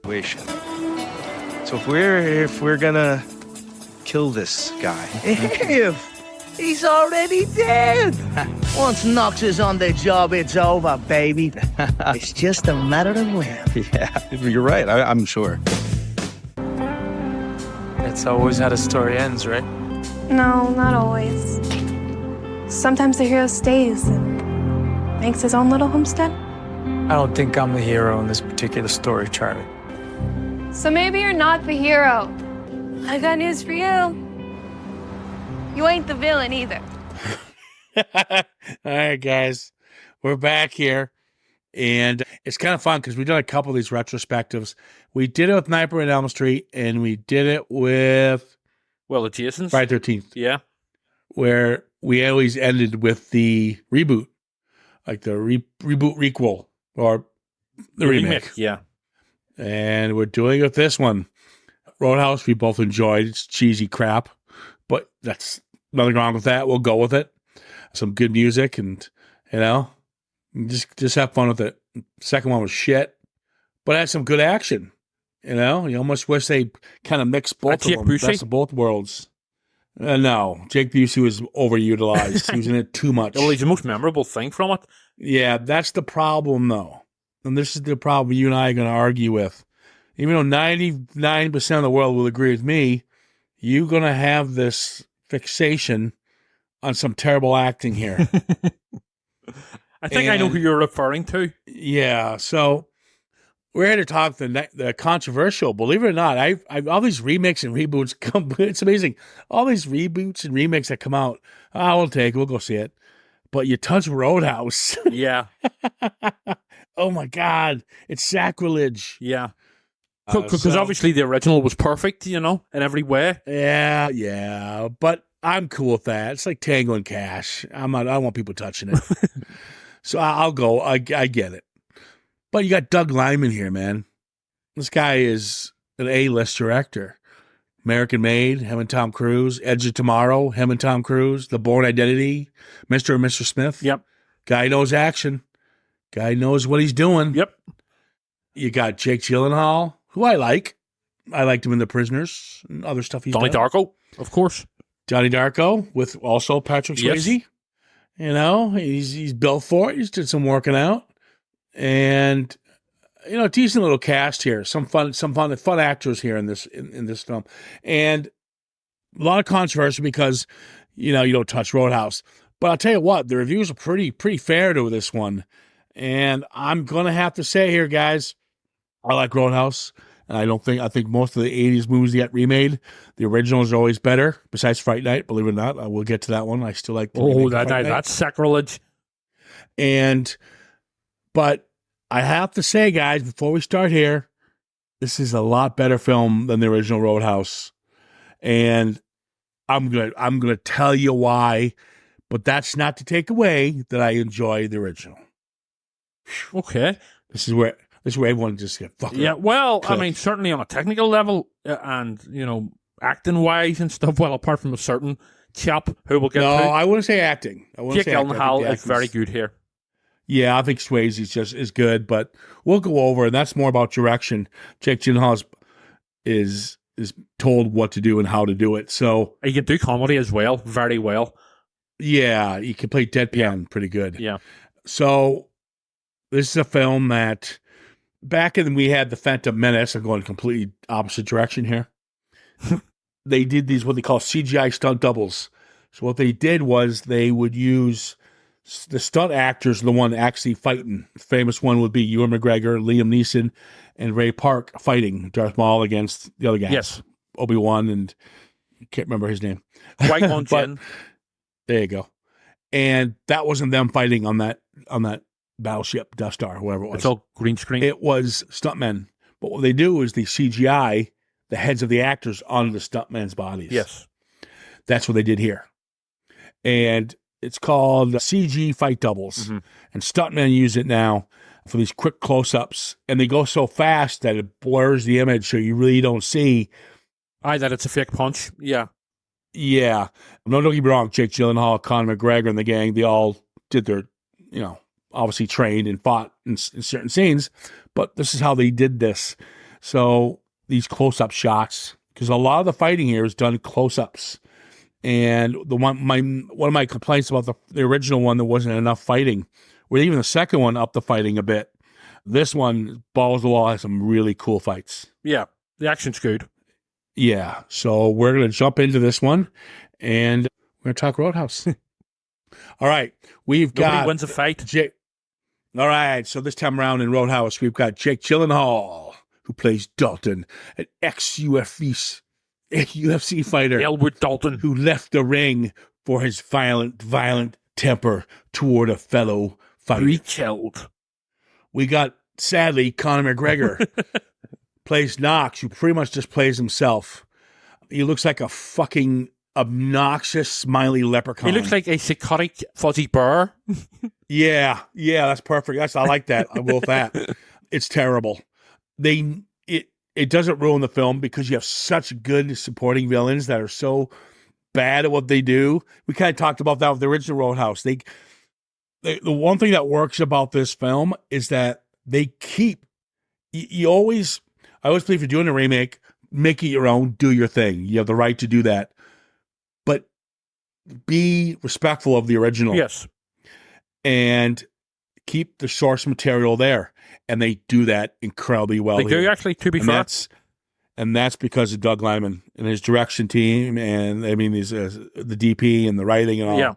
situation. So if we're gonna kill this guy, If he's already dead. Once Knox is on the job, it's over, baby. It's just a matter of when. yeah, you're right. I'm sure. That's always how the story ends, right? No, not always. Sometimes the hero stays and makes his own little homestead. I don't think I'm the hero in this particular story, Charlie. So maybe you're not the hero. I got news for you. You ain't the villain either. All right, guys, we're back here. And it's kind of fun because we've done a couple of these retrospectives. We did it with Nightmare on Elm Street, and we did it with the Jasons. Friday 13th. Yeah. Where we always ended with the reboot, like the reboot requel or the remake. Yeah. And we're doing it with this one. Roadhouse, we both enjoyed. It's cheesy crap, but that's nothing wrong with that. We'll go with it. Some good music and, just have fun with it. Second one was shit, but had some good action. You almost wish they kind of mixed both of them. Best of both worlds. No, Jake Busey was overutilized. He was in it too much. Well, he's the most memorable thing from it. Yeah, that's the problem, though. And this is the problem you and I are going to argue with. Even though 99% of the world will agree with me, you're going to have this fixation on some terrible acting here. I think I know who you're referring to. Yeah, so we're here to talk the controversial. Believe it or not, I've all these remakes and reboots come. It's amazing. All these reboots and remakes that come out. We'll go see it. But you touch Roadhouse. Yeah. Oh my God, it's sacrilege. Yeah. Because obviously the original was perfect, in every way. Yeah. But I'm cool with that. It's like Tango and Cash. I don't want people touching it. So I'll go. I get it. But you got Doug Liman here, man. This guy is an A-list director. American Made, him and Tom Cruise. Edge of Tomorrow, him and Tom Cruise. The Bourne Identity, Mr. and Mr. Smith. Yep. Guy knows action. Guy knows what he's doing. Yep. You got Jake Gyllenhaal, who I like. I liked him in The Prisoners and other stuff he's Donnie done. Darko, of course. Johnny Darko with also Patrick Swayze. Yes. He's built for it. He's did some working out. And decent little cast here. Some fun actors here in this film. And a lot of controversy because you don't touch Roadhouse. But I'll tell you what, the reviews are pretty fair to this one. And I'm gonna have to say here, guys, I like Roadhouse. And I think most of the 80s movies get remade. The originals are always better, besides Fright Night, believe it or not. I will get to that one. I still like the that's sacrilege. But I have to say, guys, before we start here, this is a lot better film than the original Roadhouse. And I'm gonna tell you why, but that's not to take away that I enjoy the original. Okay. This is where everyone just get fucked. Yeah, well, I mean, certainly on a technical level and, acting wise and stuff, well, apart from a certain chap who will get to. I wouldn't say acting. Jake Gyllenhaal is very good here. Yeah, I think Swayze is good, but we'll go over, and that's more about direction. Jake Gyllenhaal is told what to do and how to do it. So he can do comedy as well, very well. Yeah, he can play deadpan pretty good. Yeah. So this is a film that back in we had the Phantom Menace. I'm going completely opposite direction here. They did these what they call CGI stunt doubles. So what they did was they would use the stunt actors, the one actually fighting. The famous one would be Ewan McGregor, Liam Neeson, and Ray Park fighting Darth Maul against the other guys. Yes. Obi-Wan and I can't remember his name. Qui-Gon Jinn. There you go. And that wasn't them fighting on that battleship, Death Star, whoever it was. It's all green screen. It was stuntmen. But what they do is they CGI the heads of the actors onto the stuntmen's bodies. Yes. That's what they did here. And it's called CG fight doubles. Mm-hmm. And stuntmen use it now for these quick close-ups. And they go so fast that it blurs the image so you really don't see. That it's a fake punch. Yeah. Yeah. No, don't get me wrong. Jake Gyllenhaal, Conor McGregor, and the gang, they all did their, obviously trained and fought in certain scenes. But this is how they did this. So these close-up shots, because a lot of the fighting here is done close-ups. And one of my complaints about the original one, there wasn't enough fighting. Or even the second one upped the fighting a bit. This one, balls to the wall, has some really cool fights. Yeah, the action's good. Yeah, so we're going to jump into this one, and we're going to talk Roadhouse. All right, we've Nobody got... wins a fight. All right, so this time around in Roadhouse, we've got Jake Gyllenhaal, who plays Dalton, an ex-UFC fighter. Elwood Dalton. Who left the ring for his violent temper toward a fellow fighter. He killed. We got, sadly, Conor McGregor, plays Knox, who pretty much just plays himself. He looks like a fucking obnoxious, smiley leprechaun. He looks like a psychotic fuzzy bear. Yeah, that's perfect. I like that. I will with that. It's terrible. It doesn't ruin the film because you have such good supporting villains that are so bad at what they do. We kind of talked about that with the original Roadhouse. The one thing that works about this film is that they keep I always believe if you're doing a remake, make it your own, do your thing. You have the right to do that, but be respectful of the original. Yes, and keep the source material there. And they do that incredibly well. They do, actually, to be fair. And that's because of Doug Liman and his direction team, and the DP and the writing and all. Yeah.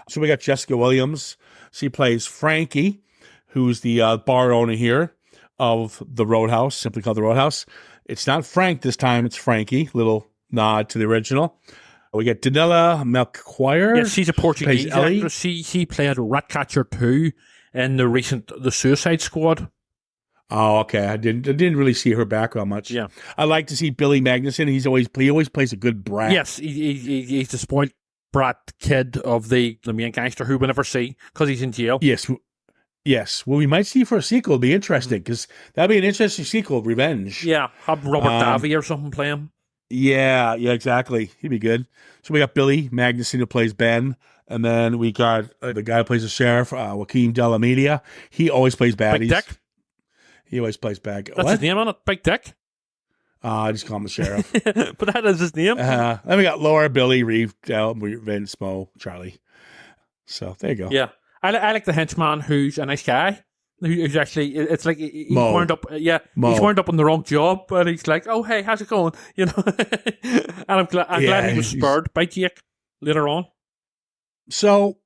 So we got Jessica Williams. She plays Frankie, who's the bar owner here of the Roadhouse, simply called the Roadhouse. It's not Frank this time; it's Frankie. Little nod to the original. We got Danila Melchior. Yes, she's a Portuguese Ellie. actress. She played Ratcatcher 2 in the Suicide Squad. Oh, okay. I didn't really see her background much. Yeah, I like to see Billy Magnuson. He always plays a good brat. Yes, he's the spoiled brat kid of the main gangster who we'll never see because he's in jail. Yes. Well, we might see for a sequel. It'll be interesting because that'd be an interesting sequel. Revenge. Yeah, have Robert Davi or something play him. Yeah, exactly. He'd be good. So we got Billy Magnuson who plays Ben. And then we got the guy who plays the sheriff, Joaquin de la Media. He always plays baddies. Big Dick? He always plays bad. That's his name on it, Big Dick? I just call him the sheriff. But that is his name. Then we got Laura, Billy, Reeve, Del, Vince, Mo, Charlie. So there you go. Yeah. I like the henchman who's a nice guy. Who's actually, it's like he's wound up, he's wound up on the wrong job, and he's like, oh, hey, how's it going? You know? And I'm glad he was spurred by Jake later on. So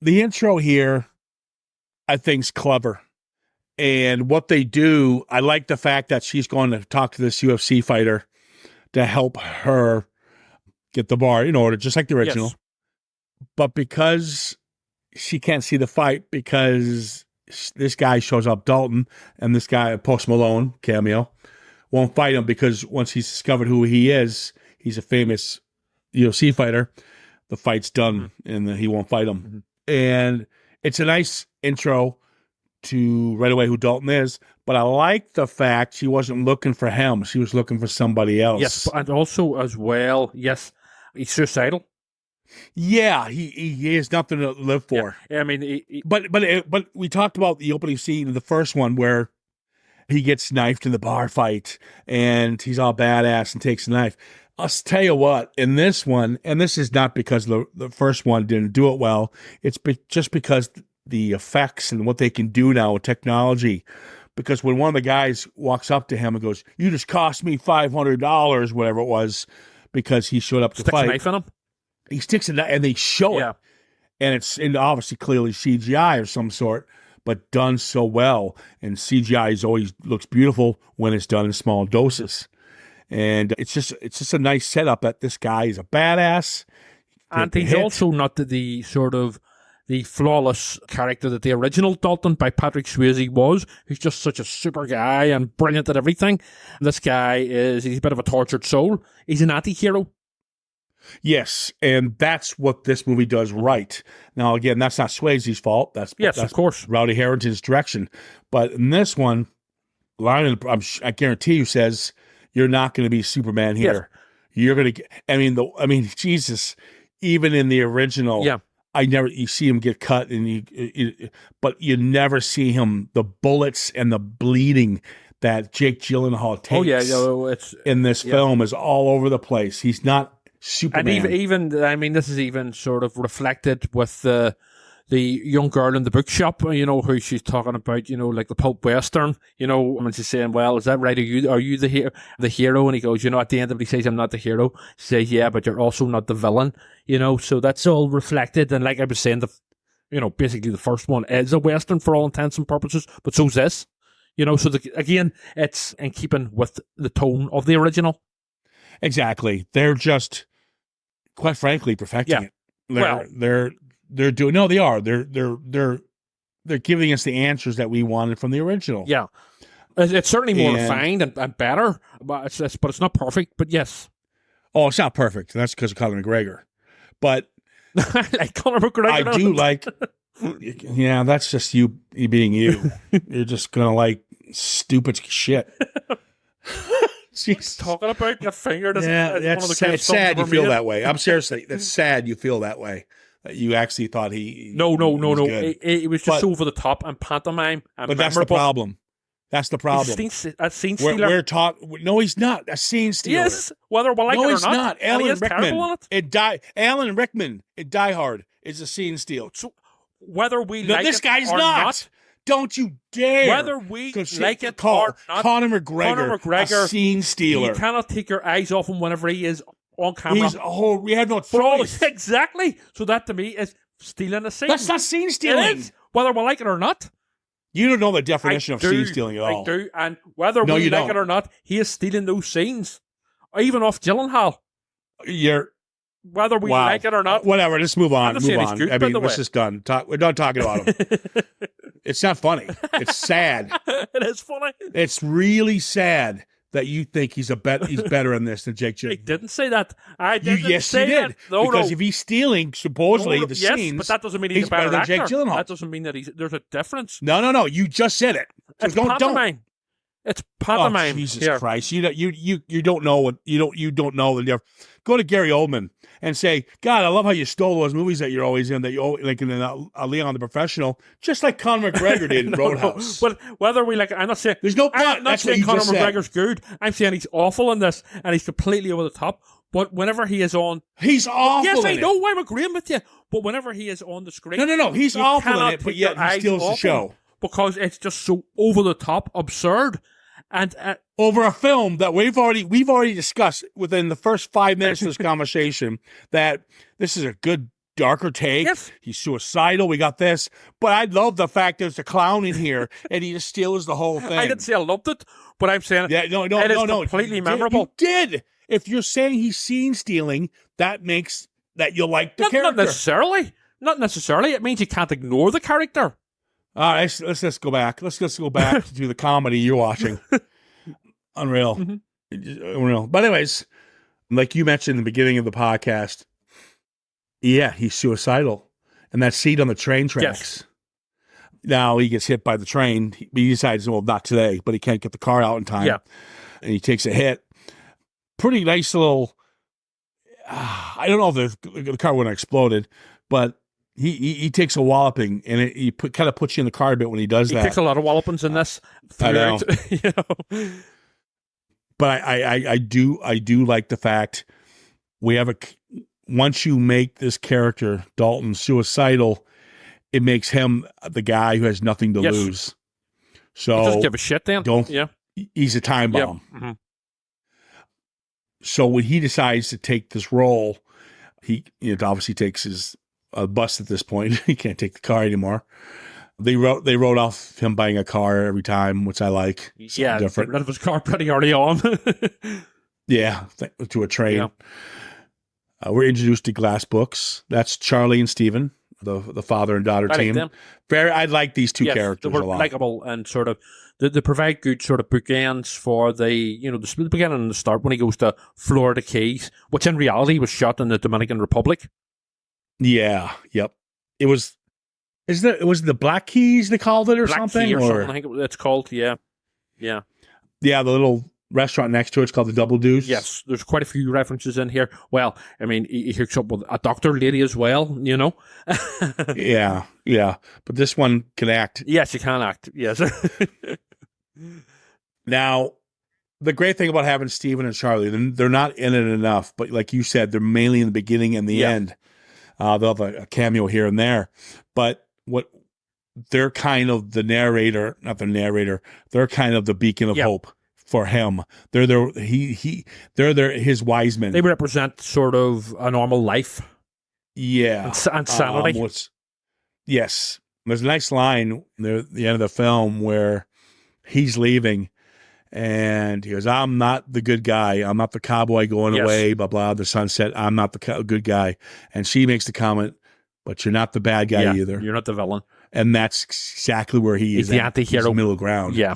the intro here, I think, is clever. And what they do, I like the fact that she's going to talk to this UFC fighter to help her get the bar in order, just like the original. Yes. But because she can't see the fight, because this guy shows up, Dalton, and this guy, Post Malone, cameo, won't fight him because once he's discovered who he is, he's a famous UFC fighter, the fight's done and he won't fight him. Mm-hmm. And it's a nice intro to right away who Dalton is, but I like the fact she wasn't looking for him. She was looking for somebody else. Yes, and also as well, yes, he's suicidal. Yeah, he has nothing to live for. Yeah, I mean, but we talked about the opening scene in the first one where he gets knifed in the bar fight and he's all badass and takes the knife. I'll tell you what, in this one, and this is not because the first one didn't do it well, it's just because the effects and what they can do now with technology. Because when one of the guys walks up to him and goes, "You just cost me $500, whatever it was," because he showed up to fight. Sticks a knife in him. He sticks a knife, and they show it, and it's obviously clearly CGI of some sort, but done so well. And CGI always looks beautiful when it's done in small doses. And it's just a nice setup that this guy is a badass. And he's also not the sort of the flawless character that the original Dalton by Patrick Swayze was, who's just such a super guy and brilliant at everything. This guy he's a bit of a tortured soul. He's an anti-hero. Yes, and that's what this movie does right. Now, again, that's not Swayze's fault. That's of course, Rowdy Harrington's direction. But in this one, Lionel, I guarantee you, says you're not going to be Superman here. Yes. You're going to. I mean, Jesus. Even in the original, you see him get cut, but you never see him. The bullets and the bleeding that Jake Gyllenhaal takes. Oh yeah, it's in this film is all over the place. He's not Superman. And even I mean, this is even sort of reflected with the young girl in the bookshop, who she's talking about, like the pulp western, and she's saying, well, is that right? Are you the hero? And he goes, at the end of it, he says, I'm not the hero. She says, yeah, but you're also not the villain, so that's all reflected. And like I was saying, basically the first one is a western for all intents and purposes, but so's this, so again, it's in keeping with the tone of the original. Exactly. They're just, quite frankly, perfecting it. They're doing. No, they are. They're giving us the answers that we wanted from the original. Yeah, it's certainly more refined and better, but it's not perfect. But yes. Oh, it's not perfect. That's because of Conor McGregor. But like Conor McGregor. I do like. Yeah, that's just you being you. You're just gonna like stupid shit. She's talking about your finger. Yeah, that's sad. It's sad you feel that way. I'm seriously. That's sad you feel that way. That you actually thought he. No. It was just over the top and pantomime. And but that's the problem. That's the problem. A scene stealer. No, he's not a scene stealer. Yes, whether we like it or not. No, he's not. Alan Rickman. Alan Rickman. Die Hard is a scene steal. So whether we like this it guy's or not. Don't you dare! Whether we like it or not, Conor McGregor, a scene stealer. You cannot take your eyes off him whenever he is on camera. We have no choice. Exactly. So that to me is stealing a scene. That's not scene stealing. It is, whether we like it or not. You don't know the definition of scene stealing at all. I do, and whether we like it or not, he is stealing those scenes, even off Gyllenhaal. Whether we like it or not. Whatever, let's move on. Good, I mean, this is done. We're done talking about him. It's not funny. It's sad. It is funny. It's really sad that you think he's better in this than Jake Gyllenhaal. I didn't say that. I didn't yes, say you did. that. No, because if he's stealing supposedly the scenes, but that doesn't mean he's a better than actor. Jake Gyllenhaal. That doesn't mean that there's a difference. No. You just said it. So it's pantomime. It's pantomime. Oh, Jesus Christ! You don't know what you don't know the difference. Go to Gary Oldman and say, God, I love how you stole those movies that you're always in. That you always, like in Leon the Professional, just like Conor McGregor did in Roadhouse. But whether we like, I'm not saying there's no. I'm not saying Conor McGregor's good. I'm saying he's awful in this, and he's completely over the top. But whenever he is on, he's awful. Yes, I know. I'm agreeing with you. But whenever he is on the screen, no, he's awful in it. But yet he steals the show because it's just so over the top, absurd. And over a film that we've already discussed within the first 5 minutes of this conversation that this is a good darker take. Yes. He's suicidal. We got this, but I love the fact there's a clown in here and he just steals the whole thing. I didn't say I loved it, but I'm saying it is completely memorable. You did. If you're saying he's scene stealing, that makes that you like the character. Not necessarily. It means you can't ignore the character. All right, let's just go back. Let's just go back to the comedy you're watching. Unreal. Mm-hmm. Unreal. But anyways, like you mentioned in the beginning of the podcast, yeah, he's suicidal. And that scene on the train tracks. Yes. Now he gets hit by the train. He decides, well, not today, but he can't get the car out in time. Yeah. And he takes a hit. Pretty nice little, I don't know if the car wouldn't have exploded, but he takes a walloping, and he kind of puts you in the car a bit when he does that. He takes a lot of wallopings in this. I know. But I do like the fact we have once you make this character Dalton suicidal, it makes him the guy who has nothing to lose. So he doesn't give a shit then. He's a time bomb. Yep. Mm-hmm. So when he decides to take this role, he obviously takes his bus at this point. He can't take the car anymore. They wrote off him buying a car every time, which I like. Yeah, different. Rid of his car pretty early on. Yeah, to a train. Yeah. We're introduced to Glass Books. That's Charlie and Steven, the father and daughter team. I like these two characters a lot. Likable and sort of they provide good sort of bookends for the beginning and the start when he goes to Florida Keys, which in reality was shot in the Dominican Republic. Yeah. Yep. It was the Black Keys they called it or Black something? Key or something. I think it's called. Yeah. Yeah. The little restaurant next to it's called the Double Deuce. Yes, there's quite a few references in here. Well, I mean, he hooks up with a doctor lady as well, Yeah. But this one can act. Yes, she can act. Yes. Now, the great thing about having Steven and Charlie, they're not in it enough, but like you said, they're mainly in the beginning and the end. They'll have a cameo here and there, but they're kind of the narrator, not the narrator. They're kind of the beacon of hope for him. They're his wise men. They represent sort of a normal life. Yeah, and sanity. Yes, there's a nice line near the end of the film where he's leaving. And he goes, I'm not the good guy. I'm not the cowboy going away, blah, blah, the sunset. I'm not the good guy. And she makes the comment, but you're not the bad guy either. You're not the villain. And that's exactly where he is. He's the anti-hero. He's middle ground. Yeah.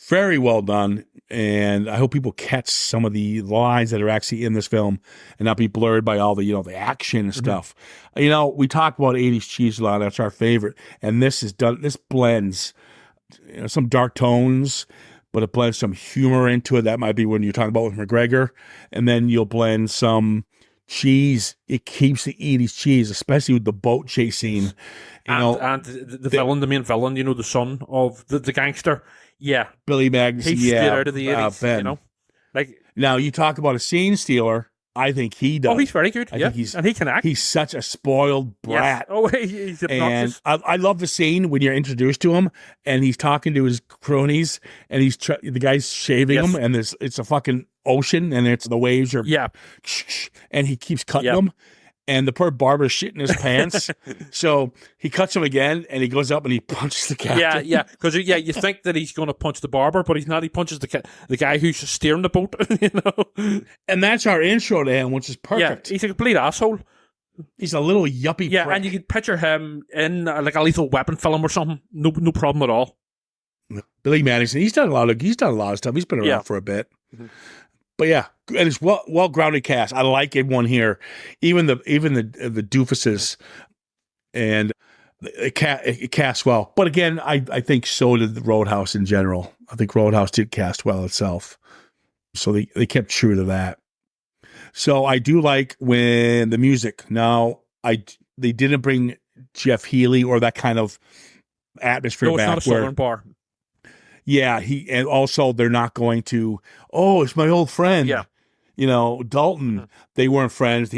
Very well done. And I hope people catch some of the lines that are actually in this film and not be blurred by all the, the action and stuff. We talk about 80s cheese a lot. That's our favorite. And this blends some dark tones, but it blends some humor into it. That might be when you're talking about with McGregor. And then you'll blend some cheese. It keeps the 80s cheese, especially with the boat chase scene. And the villain, the main villain, the son of the gangster. Yeah. Billy Maggs. He's straight out of the 80s, Now, you talk about a scene stealer. I think he does. Oh, he's very good. And he can act. He's such a spoiled brat. Yes. Oh, he's obnoxious. And I love the scene when you're introduced to him and he's talking to his cronies and the guy's shaving him and it's a fucking ocean and the waves are and he keeps cutting them. And the poor barber's shitting his pants. So he cuts him again and he goes up and he punches the captain. Yeah. Because you think that he's going to punch the barber, but he's not. He punches the guy who's steering the boat, And that's our intro to him, which is perfect. Yeah, he's a complete asshole. He's a little yuppie prick. And you can picture him in like a Lethal Weapon film or something. No problem at all. Billy Madison, he's done a lot of stuff. He's been around for a bit. Mm-hmm. But yeah, and it's well grounded cast. I like everyone here, even the doofuses, and it casts well. But again, I think so did the Roadhouse in general. I think Roadhouse did cast well itself, so they kept true to that. So I do like when the music. Now they didn't bring Jeff Healey or that kind of atmosphere back. It's not a Southern bar. Yeah, and also they're not going to, it's my old friend. Yeah. Dalton. Mm-hmm. They weren't friends.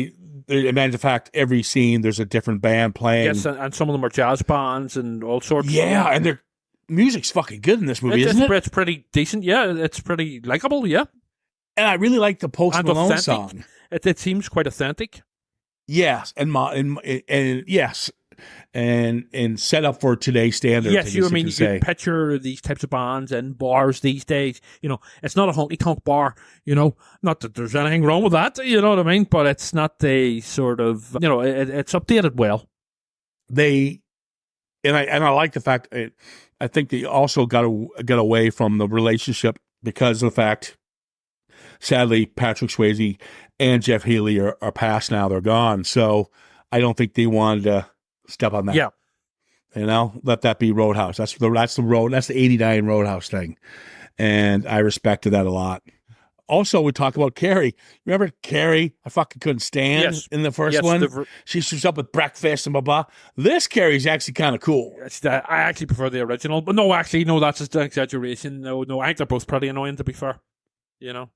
Matter of fact, every scene there's a different band playing. Yes, and some of them are jazz bands and all sorts. Yeah, and their music's fucking good in this movie, isn't it? It's pretty decent. Yeah, it's pretty likable. Yeah. And I really like the Post Malone song. It seems quite authentic. Yes, and yes. And set up for today's standards. Yes, you can picture these types of bands in bars these days. It's not a honky tonk bar. Not that there's anything wrong with that. You know what I mean? But it's not the sort of it's updated well. I like the fact. I think they also got away from the relationship because of the fact. Sadly, Patrick Swayze and Jeff Healey are past now. They're gone. So I don't think they wanted to step on that. Yeah. Let that be Roadhouse. That's the 89 Roadhouse thing. And I respected that a lot. Also, we talk about Carrie. Remember Carrie? I fucking couldn't stand in the first one. She shows up with breakfast and blah, blah. This Carrie's actually kind of cool. I actually prefer the original. But no, that's just an exaggeration. No, I think they're both pretty annoying, to be fair.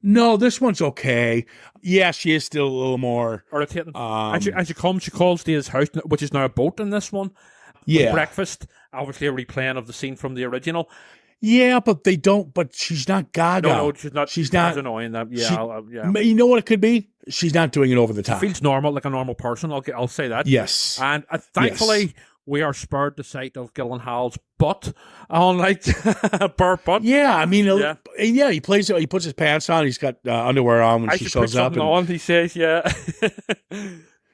No, this one's okay. Yeah, she is still a little more irritating. And she calls to his house, which is now a boat in this one. Yeah, breakfast. Obviously, a replaying of the scene from the original. Yeah, but they don't. But she's not Gaga. No, she's not. She's not annoying. Yeah. You know what it could be? She's not doing it over the top. She feels normal, like a normal person. I'll say that. Yes. And thankfully, we are spared the sight of Gyllenhaal's butt, unlike bare butt. Yeah, he plays it. He puts his pants on. He's got underwear on when she shows up. He says, "Yeah."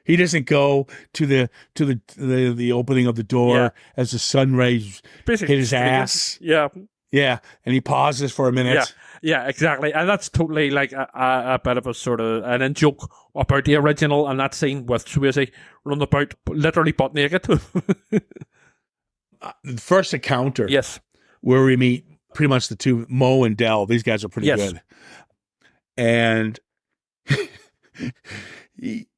He doesn't go to the opening of the door as the sun rays hit his ass. Yeah. Yeah, and he pauses for a minute. Yeah, exactly. And that's totally like a bit of a sort of an in-joke about the original and that scene with Swayze running about literally butt naked. The first encounter. Yes. Where we meet pretty much the two, Mo and Del. These guys are pretty good. And they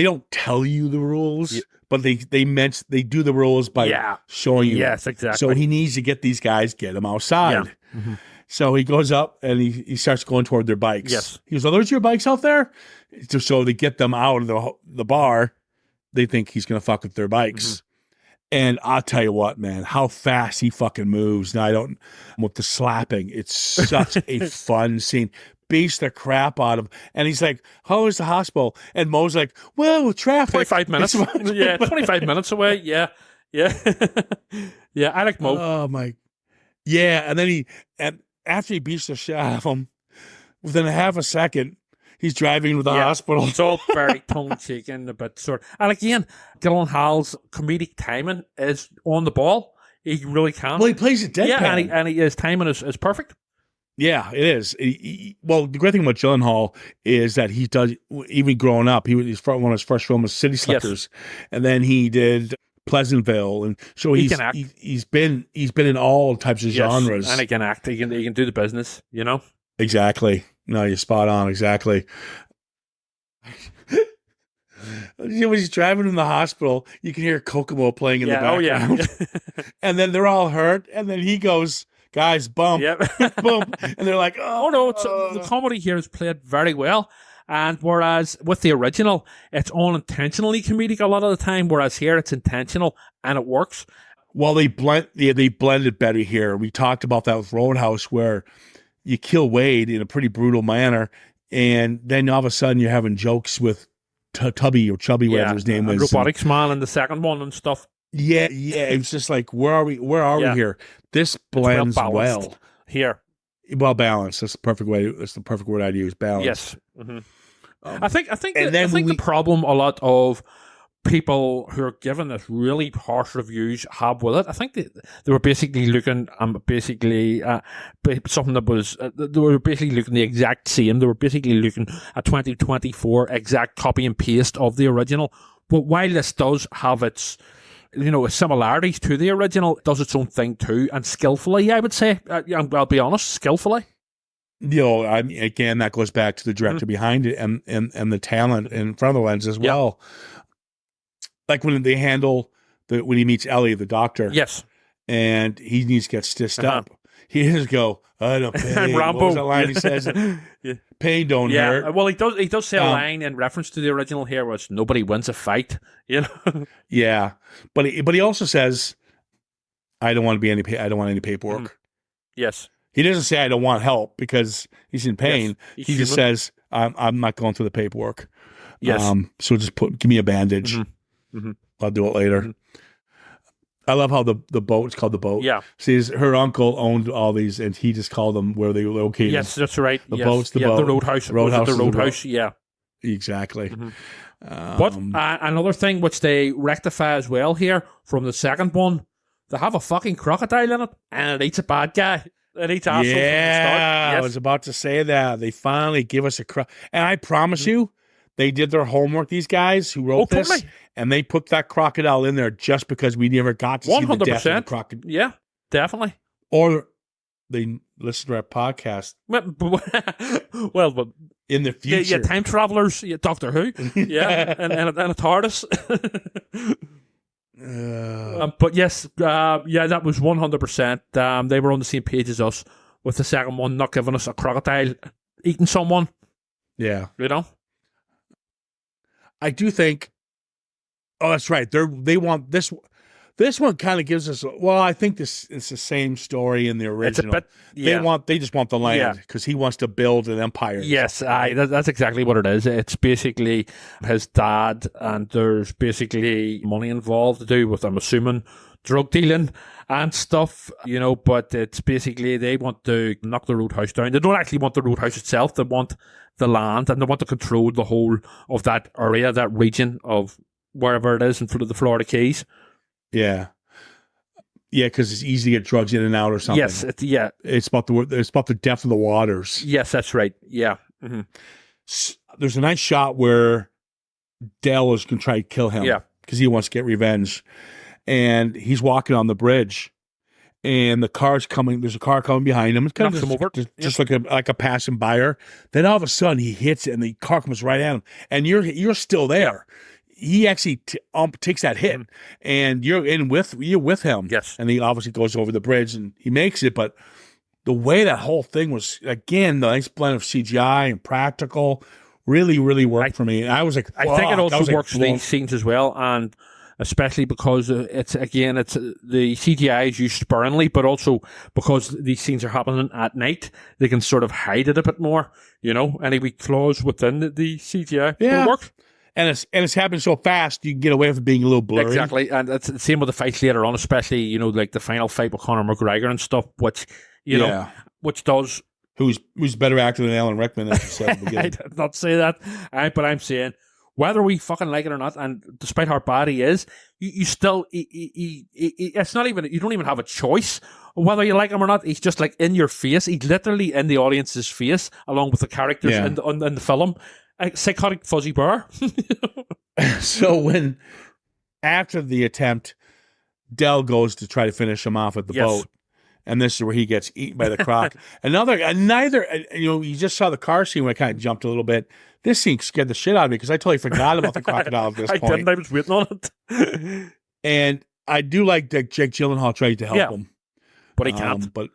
don't tell you the rules, but they do the rules by showing you. Yes, exactly. So he needs to get these guys, get them outside. Yeah. So he goes up and he starts going toward their bikes. Yes. He goes, "Oh, there's your bikes out there?" So to get them out of the bar, they think he's going to fuck with their bikes. And I'll tell you what, man, how fast he fucking moves. Now, with the slapping, it's such a fun scene. Beats the crap out of him. And he's like, "How is the hospital?" And Mo's like, "Well, traffic." 25 minutes. 25 minutes away. Yeah. Yeah. Yeah, I like Mo. Oh, my. Yeah, and then after he beats the shit out of him, within a half a second, he's driving to the hospital. It's all very tongue-cheeking, but sort. And again, Gyllenhaal's comedic timing is on the ball. He really can. Well, he plays it deadpan. Yeah, and his timing is perfect. Yeah, it is. Well, the great thing about Gyllenhaal is that he does, even growing up, one of his first films was City Slickers, and then he did Pleasantville, and so he's been in all types of genres. And he can act. He can do the business. You know. Exactly. No, you're spot on. Exactly. When he's driving in the hospital, you can hear Kokomo playing in the background. Oh, yeah. And then they're all hurt, and then he goes, "Guys, bump." Yep. Boom. And they're like, "Oh, no, the comedy here is played very well." And whereas with the original, it's unintentionally comedic a lot of the time, whereas here it's intentional and it works. Well, they blend it better here. We talked about that with Roadhouse, where you kill Wade in a pretty brutal manner, and then all of a sudden you're having jokes with Tubby or Chubby, whatever his name was. Robotics Man in the second one and stuff. Yeah. It's just like, where are we here? This blends well here. Well balanced. That's the perfect way. That's the perfect word I'd use. Balance. Yes. Mm-hmm. I think the problem a lot of people who are given this really harsh reviews have with it, I think they were basically looking something that was they were basically looking the exact same. They were basically looking at 2024 exact copy and paste of the original. But while this does have its similarities to the original, it does its own thing too, and skillfully, I would say. I'll be honest, skillfully. Again, that goes back to the director behind it and the talent in front of the lens as well. Like when they handle when he meets Ellie, the doctor. Yes. And he needs to get stitched up. He just go, "I don't pain." Rambo. What was that line he says? Pain don't hurt. Well, he does say a line in reference to the original here, which nobody wins a fight. Yeah. But he also says, I don't want any paperwork. Yes. He doesn't say I don't want help because he's in pain. Yes, he just says, I'm not going through the paperwork. Yes. So just give me a bandage. I'll do it later. I love how the boat is called the boat. Yeah. See, her uncle owned all these, and he just called them where they were located. Yes, that's right. The boat's the boat. The Roadhouse. The Roadhouse, yeah. Exactly. But another thing which they rectify as well here from the second one, they have a fucking crocodile in it, and it eats a bad guy. It eats assholes from the start. Yes. I was about to say that. They finally give us and I promise you, they did their homework, these guys who wrote this, totally. And they put that crocodile in there just because we never got to 100%. See the death of the crocodile. Yeah, definitely. Or they listened to our podcast. Well, but in the future. Yeah, time travelers, Doctor Who, yeah, and a TARDIS. But yes, that was 100%. They were on the same page as us with the second one, not giving us a crocodile eating someone. Yeah. I do think. Oh, that's right. They want this. This one kind of gives us. Well, I think it's the same story in the original. It's a bit, They just want the land because he wants to build an empire. Yes, that's exactly what it is. It's basically his dad, and there's basically money involved to do with, I'm assuming, drug dealing and stuff. But it's basically they want to knock the Roadhouse down. They don't actually want the Roadhouse itself. They want the land, and they want to control the whole of that area, that region of wherever it is in front of the Florida Keys. Yeah, because it's easy to get drugs in and out or something. Yes, it's about the depth of the waters. Yes, that's right. Yeah. Mm-hmm. There's a nice shot where Dell is going to try to kill him. Yeah, because he wants to get revenge, and he's walking on the bridge, and the car's coming. There's a car coming behind him. It's kind of just like a passing buyer. Then all of a sudden he hits it, and the car comes right at him, and you're still there. he actually takes that hit, and you're with him. Yes. And he obviously goes over the bridge and he makes it, but the way that whole thing was, again, the nice blend of CGI and practical really, really worked for me. And I was like, I think it also works blown. these scenes as well, and especially because it's the CGI is used sparingly, but also because these scenes are happening at night, they can sort of hide it a bit more. Any weak flaws within the CGI. Yeah, it works. And it's happening so fast, you can get away with it being a little blurry. Exactly, and it's the same with the fights later on, especially like the final fight with Conor McGregor and stuff, which which does. Who's better actor than Alan Rickman? As you said at the beginning. I did not say that, but I'm saying whether we fucking like it or not, and despite how bad he is, you still it's not even, you don't even have a choice whether you like him or not. He's just like in your face. He's literally in the audience's face, along with the characters in the film. A psychotic fuzzy bear. So when after the attempt, Del goes to try to finish him off at the boat. And this is where he gets eaten by the croc. You just saw the car scene where I kind of jumped a little bit. This scene scared the shit out of me because I totally forgot about the crocodile at this point. I didn't. I was waiting on it. And I do like that Jake Gyllenhaal tried to help him. But he can't. But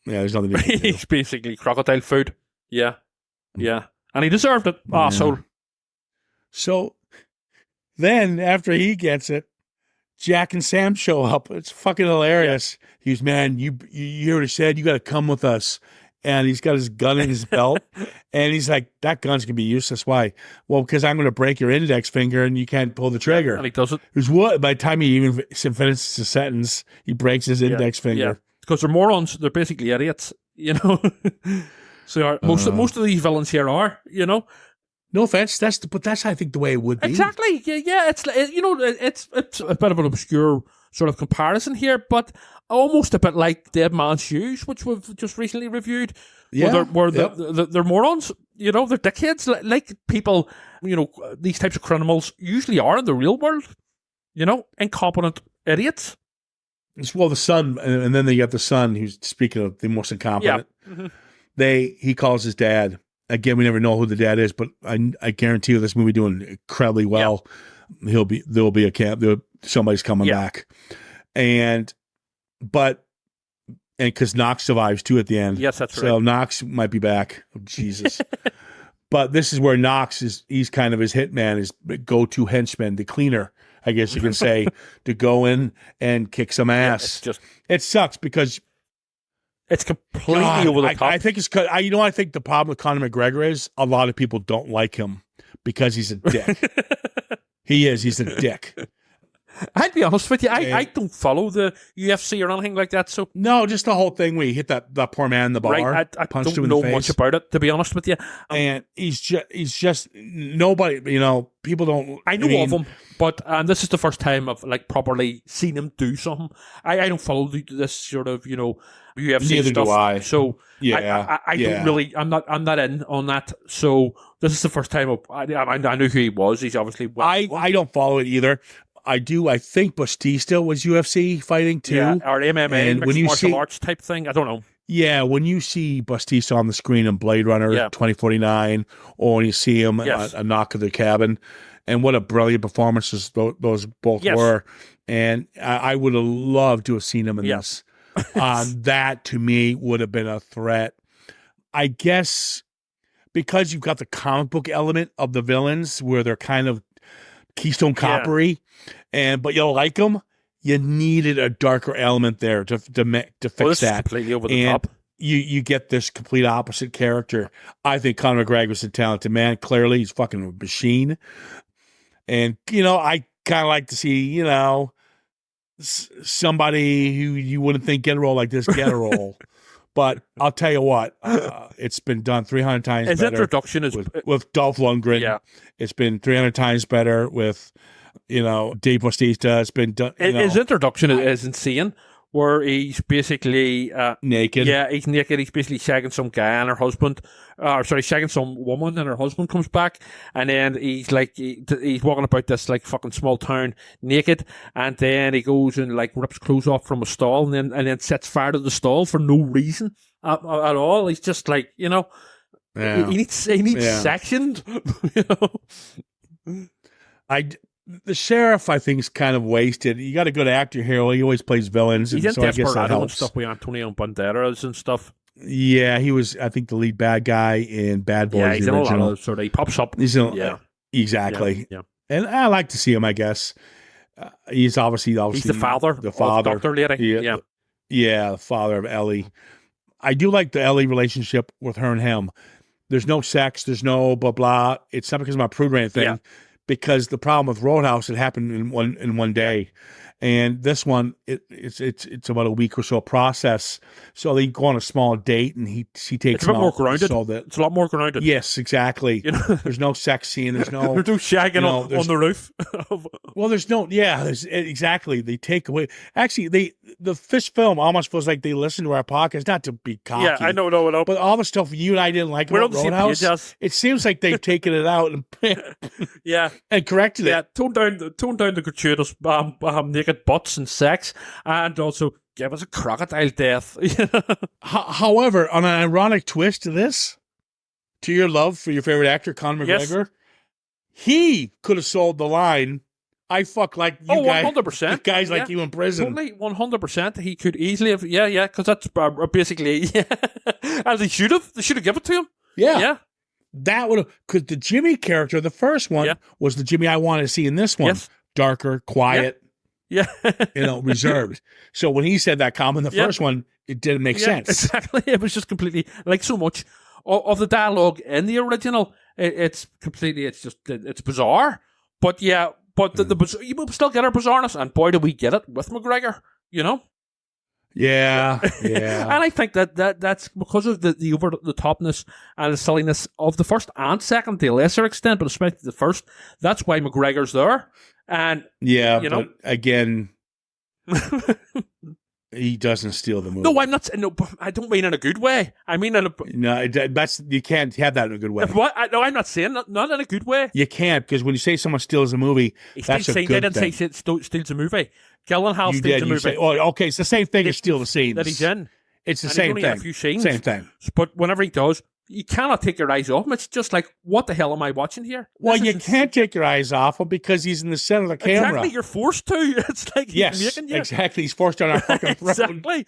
there's nothing he can do. He's basically crocodile food. Yeah. Yeah. And he deserved it. Arsehole. So then after he gets it, Jack and Sam show up. It's fucking hilarious. He's, man, you already said you got to come with us. And he's got his gun in his belt. And he's like, that gun's going to be useless. Why? Well, because I'm going to break your index finger and you can't pull the trigger. And he does it. Who's what? By the time he even finishes the sentence, he breaks his index finger. Yeah. Because they're morons. They're basically idiots, So most of these villains here are, No offense, but that's I think the way it would be. Exactly. Yeah. It's a bit of an obscure sort of comparison here, but almost a bit like Dead Man's Shoes, which we've just recently reviewed. Yeah, where they're morons. They're dickheads, like people. These types of criminals usually are in the real world. Incompetent idiots. Well, the son, and then they got the son, who's, speaking of the most incompetent. Yeah. Mm-hmm. He calls his dad. Again, we never know who the dad is, but I guarantee you this movie doing incredibly well. Yep. There'll be a camp. Somebody's coming back, and because Knox survives too at the end. Yes, that's right. So Knox might be back. Oh, Jesus. But this is where Knox he's kind of his hitman, his go-to henchman, the cleaner, I guess you can say, to go in and kick some ass. It sucks because it's completely over the top. I think it's because I think the problem with Conor McGregor is a lot of people don't like him because he's a dick. He is. He's a dick. I'd be honest with you. I don't follow the UFC or anything like that. So no, just the whole thing where he hit that poor man in the bar. Right, I don't know much about it, to be honest with you. And he's just nobody. People don't. I know of him, but this is the first time I've properly seen him do something. I don't follow this sort of UFC Neither stuff. Do I. So I don't really. I'm not in on that. So this is the first time I knew who he was. He's obviously. I don't follow it either. I do. I think Batista was UFC fighting too, or MMA, and mixed martial arts type thing. I don't know. Yeah, when you see Batista on the screen in Blade Runner 2049, or when you see him a Knock of the Cabin, and what a brilliant performances those both were, and I would have loved to have seen him in this. That to me would have been a threat. I guess because you've got the comic book element of the villains, where they're kind of Keystone Coppery, but you like them. You needed a darker element there to fix that. Completely over the top. You get this complete opposite character. I think Conor McGregor's a talented man. Clearly, he's fucking a machine. And I kind of like to see somebody who you wouldn't think get a role like this get a role. But I'll tell you what, it's been done 300 times his better. His introduction is with Dolph Lundgren. Yeah. It's been 300 times better with, Dave Bautista. It's been done. His introduction is insane, where he's basically naked. Yeah, he's naked. He's basically shagging some guy and her husband. Shagging some woman and her husband comes back, and then he's he's walking about this fucking small town naked, and then he goes and rips clothes off from a stall, and then sets fire to the stall for no reason at all. He's just he needs sectioned. The sheriff, I think, is kind of wasted. You got a good actor here. Well, he always plays villains, He's and in so I guess that Desperado and helps. stuff with Antonio Banderas and stuff. Yeah, he was, I think, the lead bad guy in Bad Boys. Yeah, he's the in a original. lot of sort of. He pops up. He's in, Yeah, exactly. Yeah. And I like to see him. I guess he's obviously He's the father. The father, of Dr. Lady. Yeah, the father of Ellie. I do like the Ellie relationship with her and him. There's no sex. There's no blah blah. It's not because of my prude or anything. Yeah. Because the problem with Roadhouse, it happened in one day, and this one it's about a week or so process. So they go on a small date, and she takes It's a bit him more out grounded. so that It's a lot more grounded. yes, exactly. You know? There's no sex scene. There's no There's no shagging on the roof. well, there's no there's exactly. They take away. Actually, the fish film almost feels like they listen to our podcast, not to be cocky. Yeah, I know. But all the stuff you and I didn't like We're about on the same Roadhouse, page, yes. it seems like they've taken it out and Yeah. and corrected Yeah, it. tone down the gratuitous naked butts and sex, and also give us a crocodile death. However, on an ironic twist to this, to your love for your favorite actor, Conor Yes. McGregor, he could have sold the line, I fuck like you guys. 100%. Guys like Yeah. you in prison. Totally, 100%. He could easily have, because that's basically, and they should have given it to him. Yeah. That would have, because the Jimmy character, the first one, was the Jimmy I wanted to see in this one. Yes. Darker, quiet, Yeah. Reserved. So when he said that comment in the first one, it didn't make sense. Exactly. It was just completely, like so much of the dialogue in the original, it's bizarre. But you will still get our bizarreness, and boy, do we get it with McGregor, Yeah. And I think that's because of the over the topness and the silliness of the first and second to a lesser extent, but especially the first. That's why McGregor's there. And but again, he doesn't steal the movie. No, I'm not. No, I don't mean in a good way. I mean in a. No, that's you can't have that in a good way. What? No, I'm not saying not in a good way. You can't, because when you say someone steals a movie, that's a good thing. They didn't say steals a movie. Gyllenhaal steals a movie. Okay, it's the same thing as steal the scenes that he's in. It's the And same he's only thing. in a few scenes. Same thing. But whenever he does, you cannot take your eyes off him. It's just like, what the hell am I watching here? Well, you can't take your eyes off him because he's in the center of the camera. Exactly, you're forced to. It's like yes, he's making you. exactly. He's forced on our fucking road. Exactly. You've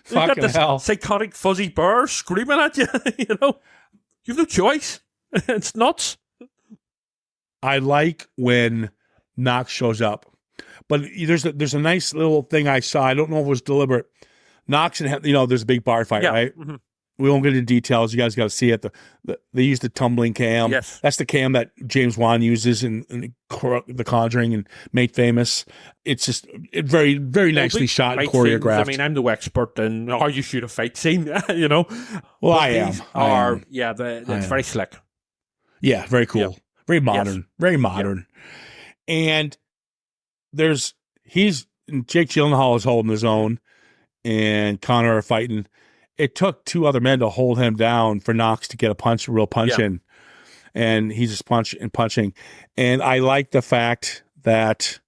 Fucking got this hell. psychotic fuzzy bear screaming at you. You've no choice. It's nuts. I like when Knox shows up, but there's a nice little thing I saw. I don't know if it was deliberate. Knox and there's a big bar fight, right? Mm-hmm. We won't get into details. You guys got to see it. They use the tumbling cam. Yes. That's the cam that James Wan uses in The Conjuring and Made Famous. It's just very, very nicely shot and choreographed. I mean, I'm no expert in how you shoot a fight scene, Well, But I am. these I are, am. it's very slick. Yeah, very cool. Yeah. Very modern. Yes. Very modern. And Jake Gyllenhaal is holding his own, and Conor are fighting. It took two other men to hold him down for Knox to get a real punch in. And he's just punching. And I like the fact that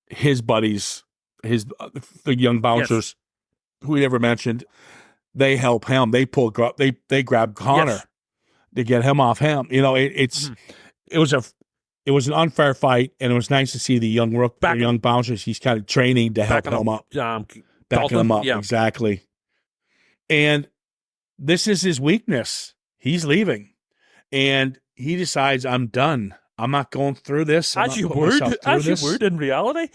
his buddies, the young bouncers, who we never mentioned, they help him. They grab Conor to get him off him. It was an unfair fight, and it was nice to see the young bouncers. He's kind of training to help him up. Backing him up, exactly. And this is his weakness. He's leaving. And he decides, I'm done. I'm not going through this. As you would in reality.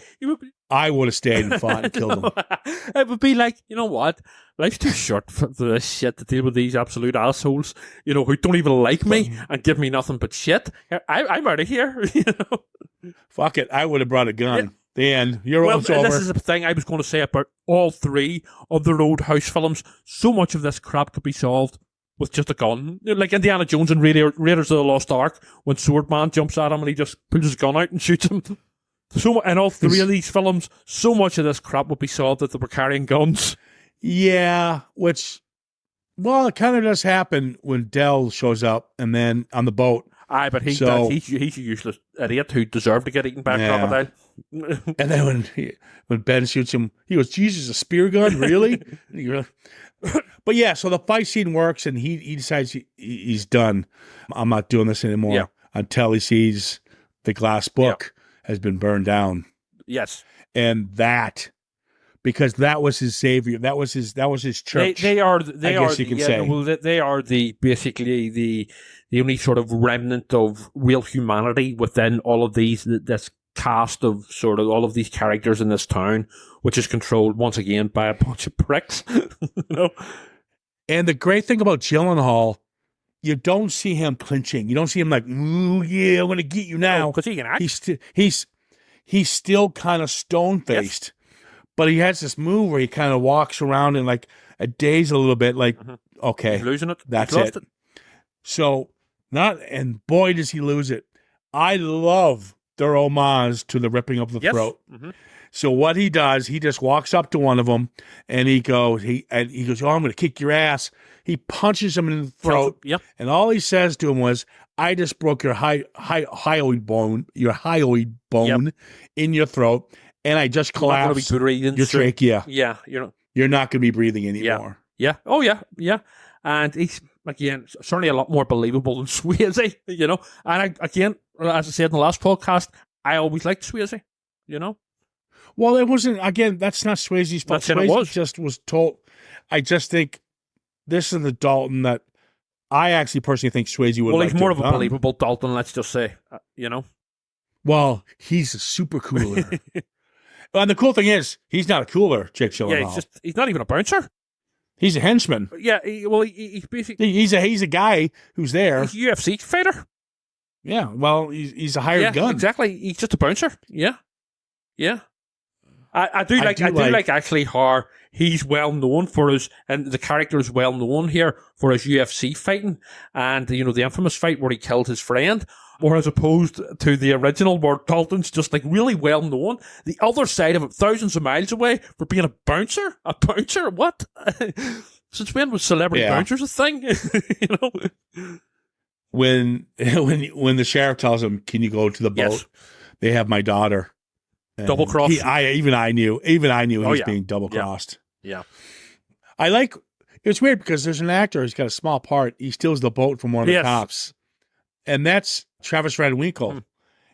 I would have stayed and fought and killed him. It would be like, you know what? Life's too short for this shit to deal with these absolute assholes, who don't even like me and give me nothing but shit. I'm out of here, Fuck it. I would have brought a gun. Yeah. The end. Over. This is the thing I was going to say about all three of the Roadhouse films. So much of this crap could be solved with just a gun. Like Indiana Jones and Raiders of the Lost Ark, when Swordman jumps at him and he just pulls his gun out and shoots him. In all three of these films, so much of this crap would be solved if they were carrying guns. Yeah, it kind of does happen when Dell shows up and then on the boat. Aye, but he's a useless idiot who deserved to get eaten by a crocodile. And then when Ben shoots him, he goes, Jesus, a spear gun? Really? But yeah, so the fight scene works, and he decides he's done. I'm not doing this anymore until he sees the glass book has been burned down. Yes. And because that was his savior, that was his church. They are basically the only sort of remnant of real humanity within all of this cast of sort of all of these characters in this town, which is controlled once again by a bunch of pricks. You know? And the great thing about Gyllenhaal, you don't see him clinching. You don't see him like, ooh, yeah, I'm going to get you now. Because he can act. He's still kind of stone-faced. Yes. But he has this move where he kind of walks around and like a daze a little bit, like, okay, he's losing it. That's it. So, and boy, does he lose it. I love their homage to the ripping of the throat. Mm-hmm. So what he does, he just walks up to one of them and he goes, oh, I'm going to kick your ass. He punches him in the throat. Yep. And all he says to him was, I just broke your hyoid bone in your throat. And I just collapsed your trachea. Yeah. You're not going to be breathing anymore. Yeah. Oh, yeah. Yeah. And he's, again, certainly a lot more believable than Swayze, you know. And again, as I said in the last podcast, I always liked Swayze, you know. Well, it wasn't, again, that's not Swayze's fault. Swayze just was told. I just think this is the Dalton that I actually personally think Swayze would like to have done. Well, he's more of a believable Dalton, let's just say, you know. Well, he's a super cooler. And the cool thing is, he's not a cooler, Jake Gyllenhaal. Yeah, he's not even a bouncer. He's a henchman. Yeah, he's basically... He's a guy who's there. He's a UFC fighter. Yeah, well, he's a hired gun. Exactly. He's just a bouncer. Yeah. Yeah. I do like actually how he's well known for his, and the character is well known here for his UFC fighting, and the infamous fight where he killed his friend, or as opposed to the original where Dalton's just like really well known, the other side of it, thousands of miles away, for being a bouncer. A bouncer? What? Since when was celebrity bouncers a thing? You know. When the sheriff tells him, "Can you go to the boat?" Yes. They have my daughter. Double cross. Even I knew he was being double crossed. Yeah. It's weird because there's an actor who's got a small part. He steals the boat from one of the cops, and that's Travis Van Winkle.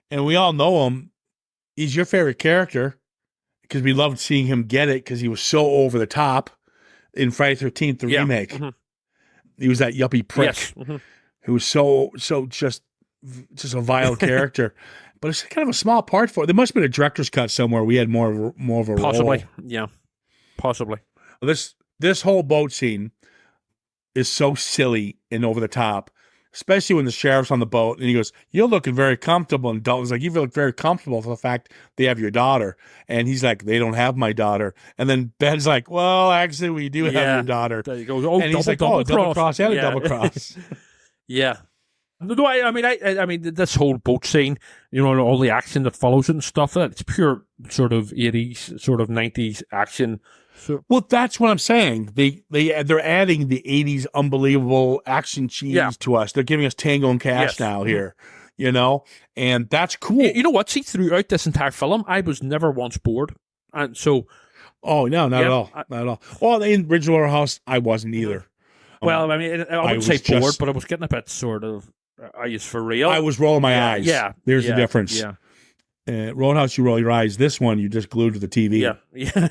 And we all know him. He's your favorite character because we loved seeing him get it because he was so over the top in Friday the 13th, the remake. Mm-hmm. He was that yuppie prick who was so just a vile character. But it's kind of a small part for it. There must have been a director's cut somewhere. We had more of a possibly role. Yeah, possibly. This whole boat scene is so silly and over the top, especially when the sheriff's on the boat and he goes, "You're looking very comfortable." And Dalton's like, "You look very comfortable for the fact they have your daughter." And he's like, "They don't have my daughter." And then Ben's like, "Well, actually, we do have your daughter." There you go. Oh, and he's like, "Oh, double cross and a double cross." Yeah. No, I mean, this whole boat scene, all the action that follows it and stuff, it's pure sort of 80s, sort of 90s action. So, well, that's what I'm saying. They're adding the 80s unbelievable action cheese to us. They're giving us Tango and Cash now here, and that's cool. You know what? See, throughout this entire film, I was never once bored. And so... Oh, no, not at all. Not at all. Well, in original Roadhouse, I wasn't either. Well, I mean, I wouldn't say bored, but I was getting a bit sort of... Are you for real? I was rolling my eyes. Yeah. There's the difference. Yeah. Roadhouse, you roll your eyes. This one, you just glued to the TV. Yeah.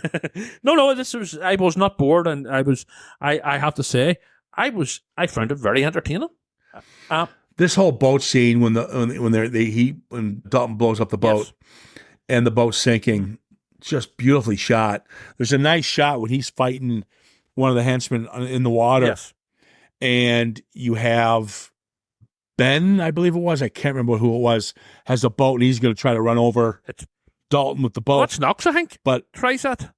No, I was not bored, and I have to say, I found it very entertaining. This whole boat scene when Dalton blows up the boat and the boat's sinking, just beautifully shot. There's a nice shot when he's fighting one of the henchmen in the water. Yes. And you have Ben, I believe it was, I can't remember who it was, has a boat and he's going to try to run over Dalton with the boat. What's Knox, I think? But tries that.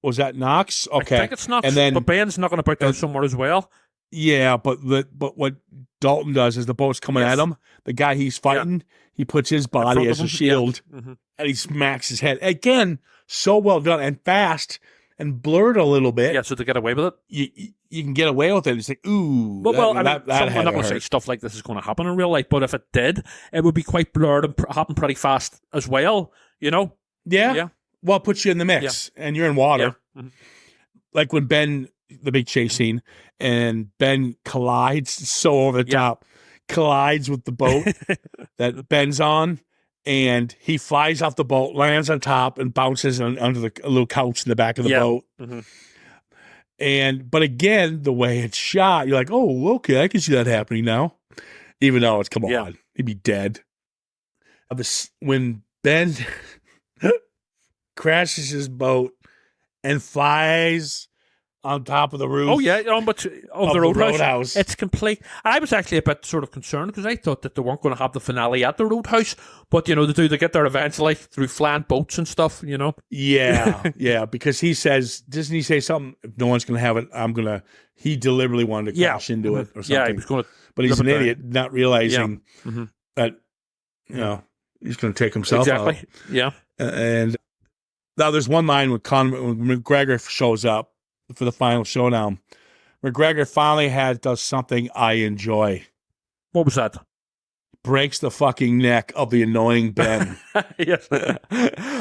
Was that Knox? Okay. I think it's Knox. But Ben's not going to put down somewhere as well. Yeah, but what Dalton does is the boat's coming at him. The guy he's fighting, he puts his body as a shield and he smacks his head. Again, so well done and fast and blurred a little bit. Yeah, so to get away with it. You can get away with it. It's like, ooh. I'm not going to say stuff like this is going to happen in real life, but if it did, it would be quite blurred and happen pretty fast as well, Yeah. Well, it puts you in the mix and you're in water. Yeah. Like when Ben, the big chase scene, and Ben collides so over the top, collides with the boat that Ben's on, and he flies off the boat, lands on top, and bounces under the little couch in the back of the boat. But again, the way it's shot, you're like, oh, okay, I can see that happening now. Even though it's, come on, he'd be dead. When Ben crashes his boat and flies on top of the roof. Oh, yeah, but of the Roadhouse. It's complete. I was actually a bit sort of concerned because I thought that they weren't going to have the finale at the Roadhouse. But, they get there eventually through flying boats and stuff, Yeah, because he says, doesn't he say something? If no one's going to have it, he deliberately wanted to crash into it or something. Yeah, he was going to. But he's an idiot, not realizing that, he's going to take himself out. Yeah. And now there's one line when McGregor shows up for the final showdown. McGregor finally does something I enjoy. What was that? Breaks the fucking neck of the annoying Ben. Yes.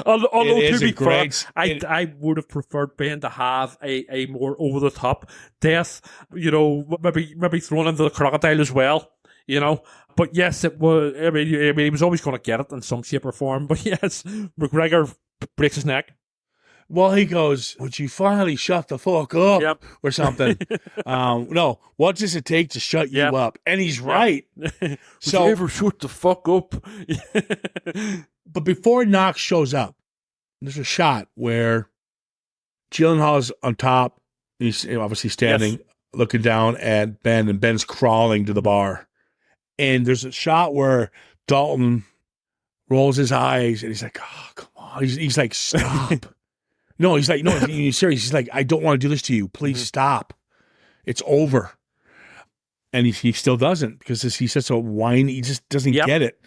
Although to be fair, I would have preferred Ben to have a more over the top death. Maybe thrown into the crocodile as well. But yes, it was. I mean, he was always going to get it in some shape or form. But yes, McGregor breaks his neck. Well, he goes, would you finally shut the fuck up or something? No, what does it take to shut you up? And he's right. So you ever shut the fuck up? But before Knox shows up, there's a shot where Gyllenhaal's on top. He's obviously standing, looking down at Ben, and Ben's crawling to the bar. And there's a shot where Dalton rolls his eyes, and he's like, oh, come on. He's like, stop. No, he's like, no, he's serious. He's like, I don't want to do this to you. Please stop. It's over. And he still doesn't, because he's such a whiny. He just doesn't get it.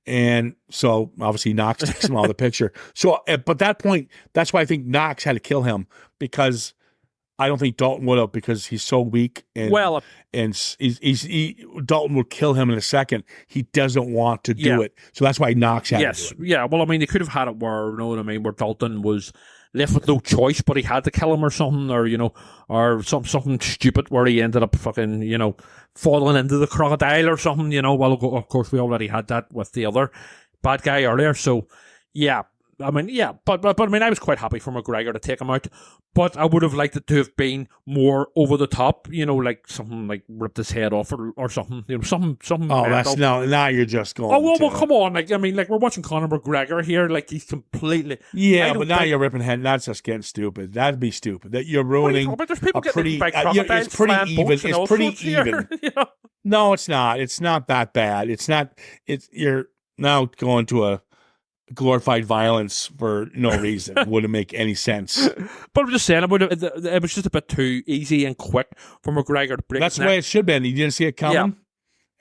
And so obviously Knox takes him out of the picture. So, but that point, that's why I think Knox had to kill him, because I don't think Dalton would have, because he's so weak. And, Dalton would kill him in a second. He doesn't want to do it. So that's why Knox had to do it. Yeah. Well, I mean, they could have had it where, you know what I mean, where Dalton was left with no choice, but he had to kill him or something, or something stupid where he ended up fucking, falling into the crocodile or something, Well, of course, we already had that with the other bad guy earlier. So, yeah. I mean, yeah, but I mean, I was quite happy for McGregor to take him out, but I would have liked it to have been more over the top, like something like ripped his head off or something, something. Oh, that's now you're just going. Oh well, come on, we're watching Conor McGregor here, he's completely. Yeah, but now you're ripping head. That's just getting stupid. That'd be stupid. That you're ruining. But there's people getting by it's pretty even. It's pretty even. No, it's not. It's not that bad. It's not. You're now going to a glorified violence for no reason. Wouldn't make any sense. But I'm just saying, it was just a bit too easy and quick for McGregor to break. That's the way it should have been. He didn't see it coming,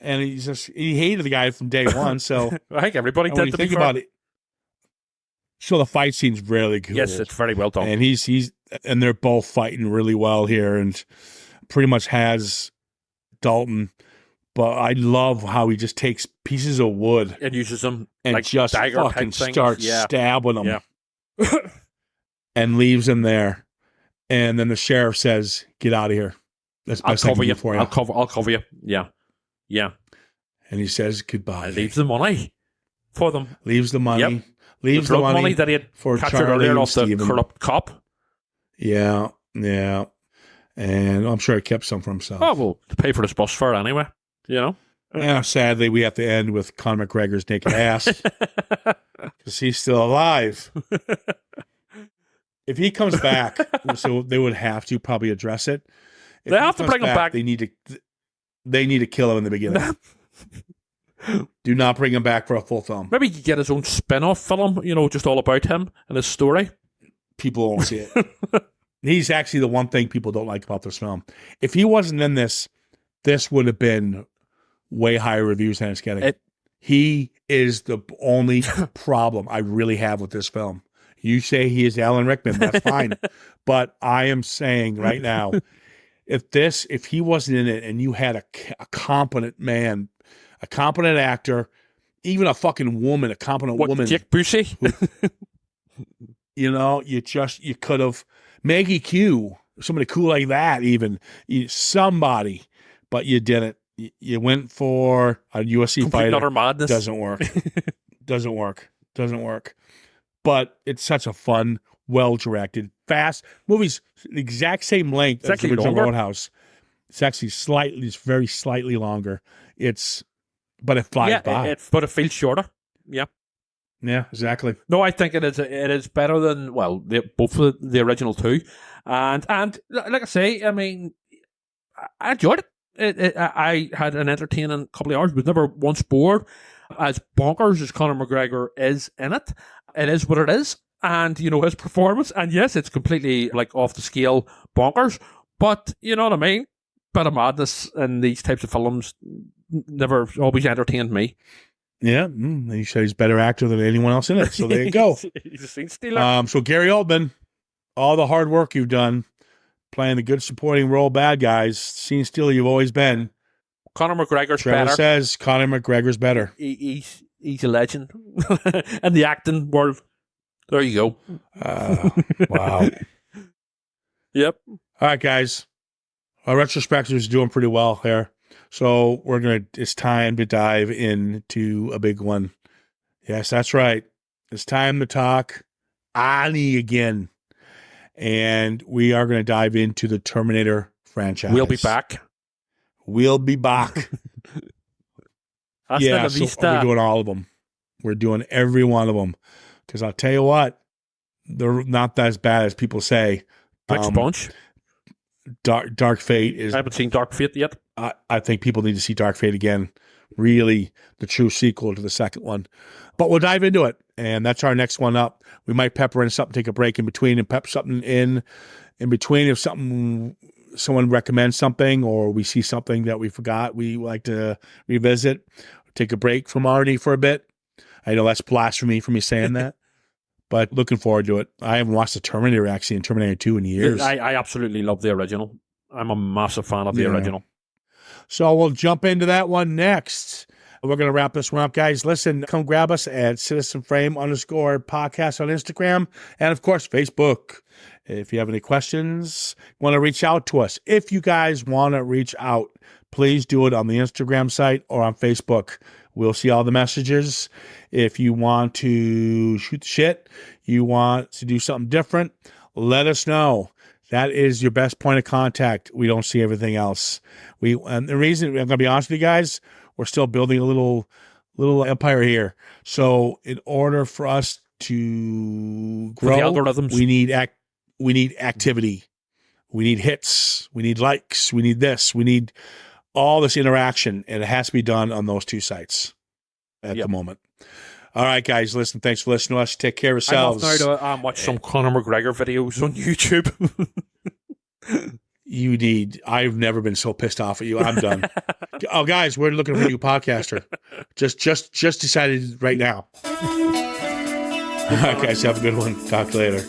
and he hated the guy from day one. So I think everybody did. When you think about it, so the fight scene's really cool. Yes, it's very well done, and and they're both fighting really well here, and pretty much has Dalton. But I love how he just takes pieces of wood and uses them and like just fucking starts stabbing them and leaves him there. And then the sheriff says, "Get out of here. That's best I can do for you. I'll cover you. Yeah, yeah." And he says goodbye. Leaves the money for them. Leaves the money. Yep. Leaves the money that he had for captured earlier off the corrupt cop. Yeah. And I'm sure he kept some for himself. Oh well, to pay for his bus fare anyway. Yeah, sadly, we have to end with Conor McGregor's naked ass because he's still alive. If he comes back, so they would have to probably address it. If they have to bring him back. They need to kill him in the beginning. Do not bring him back for a full film. Maybe he could get his own spin-off film, just all about him and his story. People won't see it. He's actually the one thing people don't like about this film. If he wasn't in this would have been way higher reviews than it's getting. He is the only problem I really have with this film. You say he is Alan Rickman, that's fine. But I am saying right now, if he wasn't in it and you had a competent man, a competent actor, even a fucking woman, a competent woman. Dick Busey? You could have Maggie Q, somebody cool like that even. Somebody. But you didn't. You went for a UFC fighter. Utter madness. Doesn't work. Doesn't work. But it's such a fun, well-directed, fast movie's the exact same length as the original Roadhouse. It's actually very slightly longer. But it flies by. But it feels shorter. Yeah. Yeah, exactly. No, I think it is better than both of the original two, and like I say, I mean, I enjoyed it. I had an entertaining couple of hours. Was never once bored. As bonkers as Conor McGregor is in it, it is what it is, and his performance. And yes, it's completely like off the scale bonkers, but you know what I mean. Bit of madness in these types of films never always entertained me. Yeah, he said he's a better actor than anyone else in it. So there you go. He's a scene stealer. So Gary Oldman, all the hard work you've done, playing the good supporting role, bad guys, scene stealer you've always been. Conor McGregor's Trevor better. says Conor McGregor's better. He's a legend in the acting world. There you go. Wow. Yep. All right, guys. Our retrospective is doing pretty well here. So it's time to dive into a big one. Yes, that's right. It's time to talk Ani again. And we are going to dive into the Terminator franchise. We'll be back. Yeah, so we're doing all of them. We're doing every one of them. Because I'll tell you what, they're not as bad as people say. Next bunch. Dark Fate is... I haven't seen Dark Fate yet. I think people need to see Dark Fate again. Really, the true sequel to the second one. But we'll dive into it, and that's our next one up. We might pepper in something, take a break in between, and pep something in between if someone recommends something or we see something that we forgot we like to revisit. Take a break from Arnie for a bit. I know that's blasphemy for me saying that. But looking forward to it. I haven't watched the Terminator actually in Terminator 2 in years. I absolutely love the original. I'm a massive fan of the original. So we'll jump into that one next. We're going to wrap this one up, guys. Listen, come grab us at citizenframe_podcast on Instagram and, of course, Facebook. If you have any questions, want to reach out to us. If you guys want to reach out, please do it on the Instagram site or on Facebook. We'll see all the messages. If you want to shoot the shit, you want to do something different, let us know. That is your best point of contact. We don't see everything else. And the reason, I'm going to be honest with you guys, we're still building a little empire here. So in order for us to grow, we need activity. We need hits. We need likes. We need this. We need all this interaction, and it has to be done on those two sites at the moment. All right, guys, listen, thanks for listening to us. Take care of yourselves. I'm off now to watch some Conor McGregor videos on YouTube. I've never been so pissed off at you. I'm done. Oh, guys, we're looking for a new podcaster. Just decided right now. All right, guys, have a good one. Talk later.